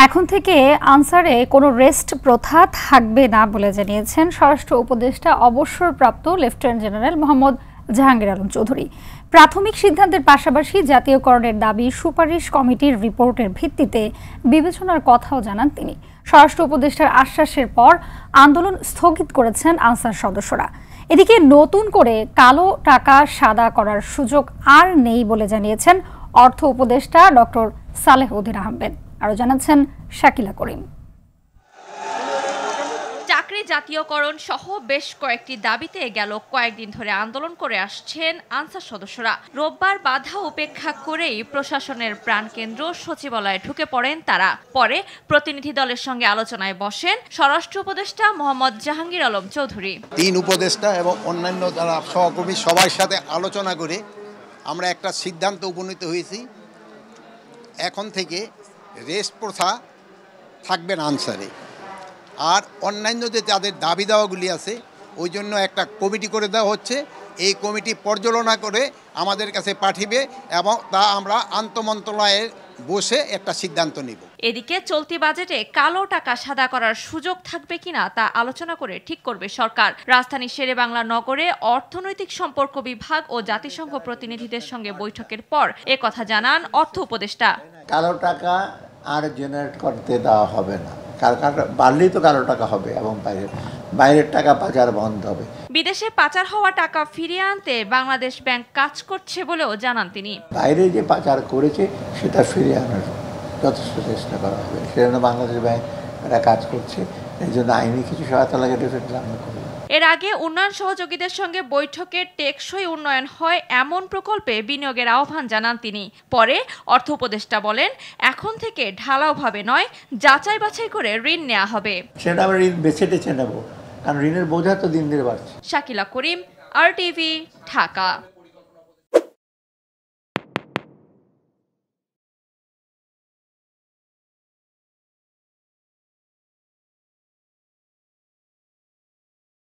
এখন থেকে আনসারে কোনো রেস্ট প্রথা থাকবে না বলে জানিয়েছেন স্বরাষ্ট্র উপদেষ্টা অবসরপ্রাপ্ত লেফটেন্যান্ট জেনারেল মোহাম্মদ জাহাঙ্গীর আলম চৌধুরী। প্রাথমিক সিদ্ধান্তের পাশাপাশি জাতীয়করণের দাবি সুপারিশ কমিটির রিপোর্টের ভিত্তিতে বিবেচনার কথাও জানান তিনি। স্বরাষ্ট্র উপদেষ্টার আশ্বাসের পর আন্দোলন স্থগিত করেছেন আনসার সদস্যরা। এদিকে নতুন করে কালো টাকা সাদা করার সুযোগ আর নেই বলে জানিয়েছেন অর্থ উপদেষ্টা ডক্টর সালেহ উদ্দিন আহমেদ। আরও জানাচ্ছেন শাকিলা করিম। চাকরি জাতীয়করণ সহ বেশ কয়েকটি দাবিতে গেল কয়েকদিন ধরে আন্দোলন করে আসছেন আনসার সদস্যরা। রোববার বাধা উপেক্ষা করেই প্রশাসনের প্রাণকেন্দ্র সচিবালয়ে ঢুকে পড়েন তারা। পরে প্রতিনিধি দলের সঙ্গে আলোচনায় বসেন স্বরাষ্ট্র উপদেষ্টা মোহাম্মদ জাহাঙ্গীর আলম চৌধুরী। 3 উপদেষ্টা এবং অন্যান্য যারা সহকর্মী সবার সাথে আলোচনা করে আমরা একটা সিদ্ধান্তে উপনীত হয়েছি। এখন থেকে রেস্ট প্রথা থাকবে না আনসারে। আর অন্যান্য যে যাদের দাবি দাওয়াগুলি আছে ওই জন্য একটা কমিটি করে দেওয়া হচ্ছে। এই কমিটি পর্যালোচনা করে আমাদের কাছে পাঠিয়ে এবং তা আমরা আন্তঃমন্ত্রণালয়ে বসে একটা সিদ্ধান্ত নিব। এদিকে চলতি বাজেটে কালো টাকা সাদা করার সুযোগ থাকবে কিনা তা আলোচনা করে ঠিক করবে সরকার। রাজধানীর শেরেবাংলা নগরে অর্থনৈতিক সম্পর্ক বিভাগ ও জাতিসংঘ প্রতিনিধিদের সঙ্গে বৈঠকের পর একথা জানান অর্থ উপদেষ্টা। কালো টাকা আর জেনারেট করতে দেওয়া হবে না, বাড়লেই তো কালো টাকা হবে এবং বাইরের টাকা পাচার বন্ধ হবে। বিদেশে পাচার হওয়া টাকা ফিরিয়ে আনতে বাংলাদেশ ব্যাংক কাজ করছে বলেও জানান তিনি। বাইরে যে পাচার করেছে সেটা ফিরিয়ে আনার যথেষ্ট চেষ্টা করা হবে। সেজন্য বাংলাদেশ ব্যাংক এটা কাজ করছে, এই জন্য আইনি কিছু সহায়তা লাগে ডেফিনেটলি আমরা করব। এর আগে উন্নয়ন সহযোগীদের সঙ্গে বৈঠকে টেকসই উন্নয়ন হয় এমন প্রকল্পে বিনিয়োগের আহ্বান জানান তিনি। পরে অর্থ উপদেষ্টা বলেন, এখন থেকে ঢালাওভাবে নয়, যাচাই বাছাই করে ঋণ নেওয়া হবে। সেটা আমরা ঋণ বেছে টেছে নেব, কারণ ঋণের বোঝা তো দিন দিন বাড়ছে। শাকিলা করিম, RTV, ঢাকা।